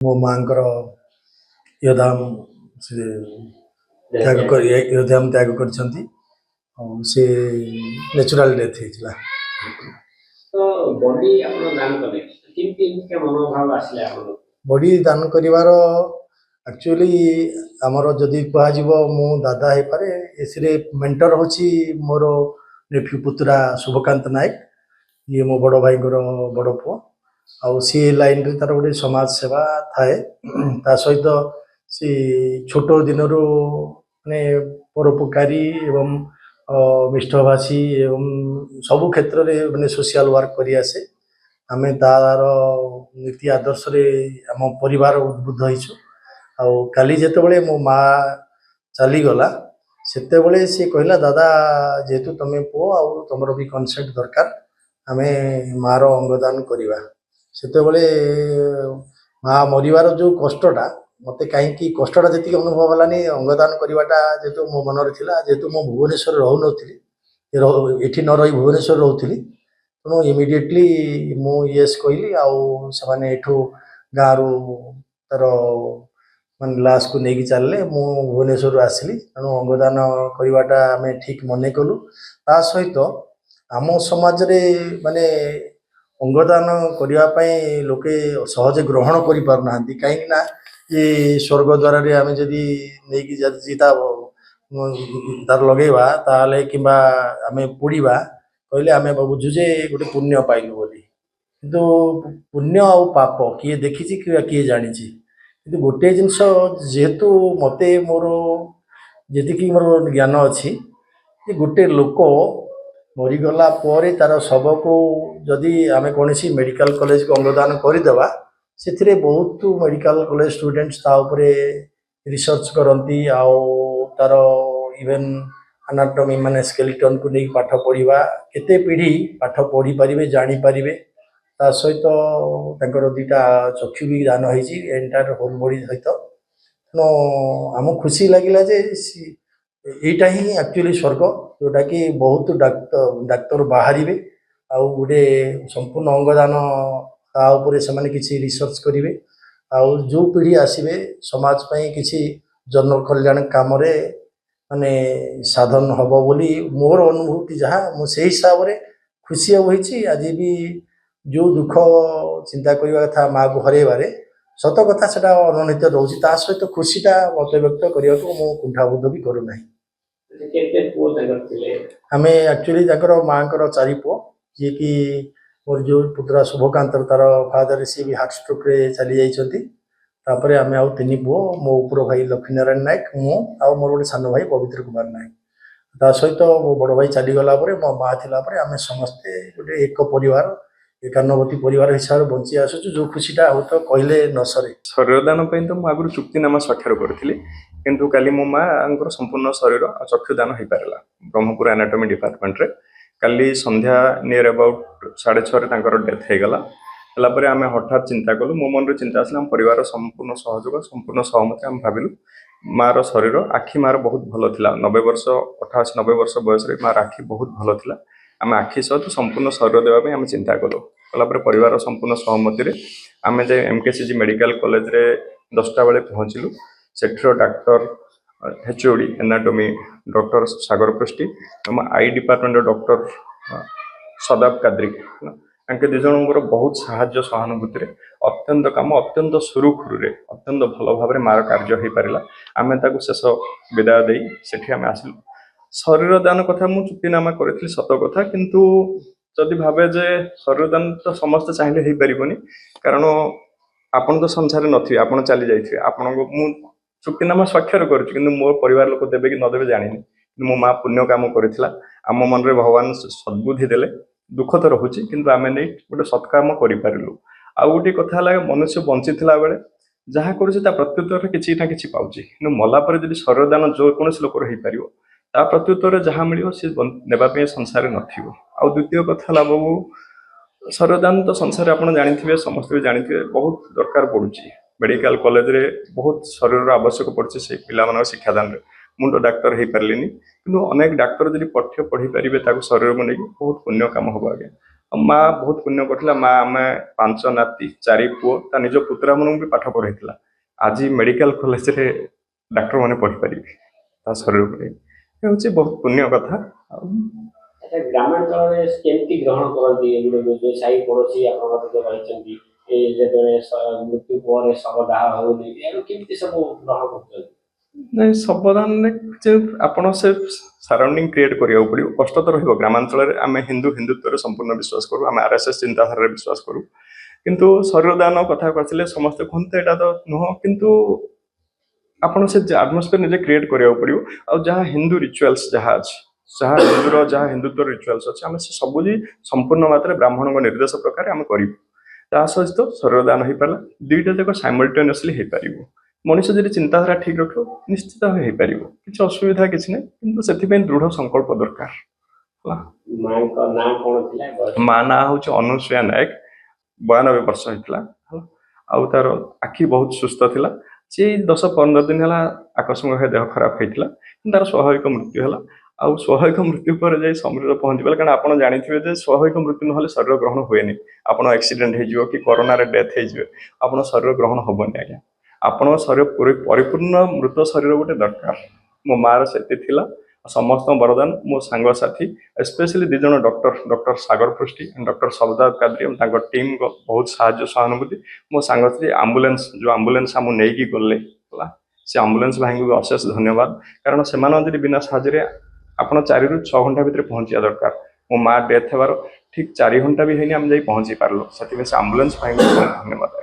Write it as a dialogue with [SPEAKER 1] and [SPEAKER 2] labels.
[SPEAKER 1] मो माँ योधाम से योधाम त्याग कर नेचुरल डेथ होता।
[SPEAKER 2] तो बॉडी आपण दान कले किंती के मनोभाव आसले आपण
[SPEAKER 1] बॉडी दान करिवार एक्चुअली आमर जदि कह मो दादा हो पारे एसिरे मेंटर होची मोर नेफ्यू पुतरा शुभकांत नायक। ये मो बड़ भाई बड़ पुओ आउ सी लाइन रे तार गोटे समाज सेवा थाए ता सहित सी छोट दिन माने परोपकारी एवं मिष्टभाषी एवं सबु क्षेत्र रे माने सोशल वर्क करि आसे। आमे तार नीति आदर्श रे आम परिवार उद्बुद्ध होइछु। आउ काली जेतेबेले मो माँ चली गला सेतेबेले सी कहला दादा जेतु तमे पुओ आउ तमरो भी कंसेंट दरकार आमे मार अंगदान करिवा। सेतेबेले माँ मरिवार जो कष्टटा मते कहीं कष्टटा जी अनुभव हलानी अंगदान करवाटा जेतु मो मन थिला जेतु मो भुवनेश्वर रहू नथिली एठी न रही भुवनेश्वर रहउथिली तेणु इमिडिएटली मु येस कहली आउ से एठू गाँव तार मान लाश को लेकिन चलले मु भुवनेश्वर आसली तेणु अंगदान करवाटा आम ठीक मन कलु। ता सहित आम समाज रे माने अंगदान करने लोके सहजे ग्रहण कर पारना कहीं ये स्वर्ग द्वार आम जदि नहीं तार लगेवा ताले कि आम पोड़ा कहले आम बुझुजे गोटे पुण्य पाइलु बोली किंतु पुण्य आ पाप किए देखी किए जानी कि गोटे जिनस जेहेतु मते मोर जी मोर ज्ञान अच्छी गोटे लोक मरीगला तार शव को जदि आम कौन सी मेडिकल कॉलेज को अंगदान करदेवा से बहुत मेडिकल कॉलेज स्टूडेंट्स ताऊपर रिसर्च करती आउ तार इवेन अनाटॉमी माने स्केलेटन को नहीं पाठ पढ़ा केते पीढ़ी पाठ पढ़ी पारे जानीपर ता सहित दुईटा चक्षु भी दान होती एंटायर होल बॉडी सहित तेणु आम खुशी लगिला जे यहीटा ही एक्चुअली स्वर्ग जोटा कि बहुत डाक्तर बाहर आउ गोटे संपूर्ण अंगदान ताऊपर से किसी रिसर्च करेंगे आउ जो पीढ़ी आसवे समाज किसी जन कल्याण काम माने साधन हम बोली मोर अनुभूति जहाँ मुझे हिसाब से खुशी होती आज भी जो दुख चिंता करने कथा माँ को हरइबार सत कथा से अनुनित रोचे ता सहित खुशीटा मत व्यक्त करने को मुझे कुंठाबोध भी करूना। आम एक्चुअली माँ को 4 पुओ जी कि मोर जो पुत्रा शुभकांत तार फादर सी भी हार्ट स्ट्रोक रे चली जाइछंती तापरे आमे आउ 3 पुओ मो उपर भाई लक्ष्मीनारायण नायक मु आ मोर गोटे सान भाई पवित्र कुमार नायक ता सहित मो बड़ भाई चली गला परे मो माँ थिला परे आमे समस्ते गोटे एक परिवार एकान्नवती परिवार हिसाब से बंची आसुचु जो खुशीटा हो तो कहले न सरे।
[SPEAKER 3] शरीरदान तो आगु चुक्तिनामा स्वाक्षर करी किंतु काली मो माँ संपूर्ण शरीर चक्षुदान हो पारा ब्रह्मपुर एनाटॉमी डिपार्टमेंट रे काली संध्या नियर अबाउट 6:30 डेथ हो गला आम हठात चिंता कलु मो मन चिंता आसला परिवार संपूर्ण सहयोग संपूर्ण सहमति आम भाविलु मार शरीर आखि मार बहुत भल थिला 90 वर्ष 88-90 वर्ष बयस मार आखि बहुत भल थिला आम आखि सहित संपूर्ण शरीर देवाई आम चिंता कलु कलापर परिवार संपूर्ण सहमति आम जे एमकेसीजी मेडिकल कॉलेज रे 10टा बेले पहुँचलु सेठर डाक्टर एचओडी एनाटॉमी डॉक्टर सागर पृष्टि आई डिपार्टमेंट डॉक्टर सदाब काद्री तांके दुजणकर बहुत साहाय्य सहानुभूति अत्यंत काम अत्यंत सुरुखुरु अत्यंत भल भाव मार कार्य हो पारा आम शेष विदाय दे सेठी आम आसिलु। शरीर दान कथा मु चुक्तिनामा करी सत कथा किंतु जदि भावे जे शरीर दान तो समस्त चाहिए हो पारनि कारण आपन तो संसार नथिबे आपन चली जाइथिबे आपन मु चुक्तिनामा स्वाक्षर करूँ कि मो परिवार लोक देवे कि नदेवे जानी मो माँ पुण्य काम करथिला आम मन रे भगवान सद्बुद्धि देले दुख तो रोचे किंतु आम नहीं गोटे सत्कर्म करूँ आ गोटे कथा मनुष्य बंची बेले जहाँ करुचे प्रत्युत्तर किसी ना कि पाँच मलापर जब शरीर दान जो कौन लोकर हो पार ता प्रत्युत्तर जहाँ मिल सी नेबापी संसार नथिबो। आ द्वितीय कथा बाबू शरीरदान तो संसार आप जानी समस्त भी जानी बहुत दरकार पड़ुची मेडिकल कॉलेज रे बहुत शरीर आवश्यक पड़े से पिला शिक्षादान मुझे डाक्तर हो पारे कि अनेक डाक्तर जब पठ्य पढ़ी पारे शरीर को लेकिन बहुत पुण्य कम हम आगे माँ बहुत पुण्य करथिला माँ आमे 5 नाती 4 पुओ ता निज पुत्रा मन भी पाठ पढ़ाइथिला आज मेडिकल कॉलेज रे डॉक्टर माने पढ़ी परिबे ता शरीर उपरे ये होची बहुत पुण्य कथा
[SPEAKER 2] अच्छा ग्रामांचଳରେ କେମିତି ଗ୍ରହଣ କରନ୍ତି ଏଗୁଡିକ ଯେ ସାହି ପଡୋଶୀ ଆପଣଙ୍କର ଯୋଉ ରହିଛନ୍ତି ଏ ଯେତେବେଳେ ମୃତ୍ୟୁ ପରେ ଶବଦାହ ହଉନି ଏଗୁଡିକ କେମିତି ସବୁ ଗ୍ରହଣ କରୁଛନ୍ତି?
[SPEAKER 3] नहीं सबदान जे आपण से सराउंडिंग क्रिएट करिया पड़ियो कष्ट तो रहिबो ग्रामांचल रे आमे हिंदुत्व रे संपूर्ण विश्वास करू आमे आरएसएस चिंताधारा रे विश्वास करू किंतु शरीर दान कथा करथिले समस्त कोनते एटा तो नुह किंतु आपण से एटमॉस्फेयर निजे क्रिएट करिया पड़ियो आ जहा हिंदू रिचुअल्स जहा अछि जहा हिंदूर जहा हिंदुत्व रिचुअल्स अछि आमे से सबुजी संपूर्ण मात्रा ब्राह्मण को निर्देश प्रकार आमे करियो ता सहित शरीर दान होई पाला दुईटा जक साइमल्टेनियसली होई पारिबो मनुष्य जदि चिंताधारा ठीक रखो निश्चित हो पार किसी असुविधा किसी ना कि से दृढ़ संकल्प दरकार
[SPEAKER 2] ମାଙ୍କ ନାଁ କଣ ଥିଲା ବୟସ?
[SPEAKER 3] माँ ना हूँ अनुसुया नायक 92 वर्ष होता आउ तार आखि बहुत सुस्थ थिला सी 10-15 दिन है आकस्मिक देह खराब होता तार स्वाभाविक मृत्यु है आउ स्वाभाविक मृत्यु पर जाई शरीर पहुंची पारे कारण आपड़ जानिथिबे जे स्वाभाविक मृत्यु नहले शरीर ग्रहण हुएनि आपण एक्सीडेंट हो कि कोरोना रे डेथ हो आपण शरीर ग्रहण हबनि आज्ञा आपण शरीर परिपूर्ण मृत शरीर गोटे दरकार मो मार से थिला समस्त वरदान मो सांग साथी स्पेशली 2 जन डॉक्टर सागर पृष्टि एंड डॉक्टर शब्दाब कादरी टीम को बहुत साहाय्य सहानुभूति मो सांग थी आम्बुलेंस जो आम्बुलेंस आम नहीं गले से आम्बुलेंस भाई को अशेष धन्यवाद कारण से बिना साहाଯ୍य आपण 4 ରୁ 6 घंटा भितर पहुंचिया दरकार मो माँ डेथ हेबार ठीक 4 घंटा भी है आम जाई पहुंची पारलो से आम्बुलेंस भाई को धन्यवाद।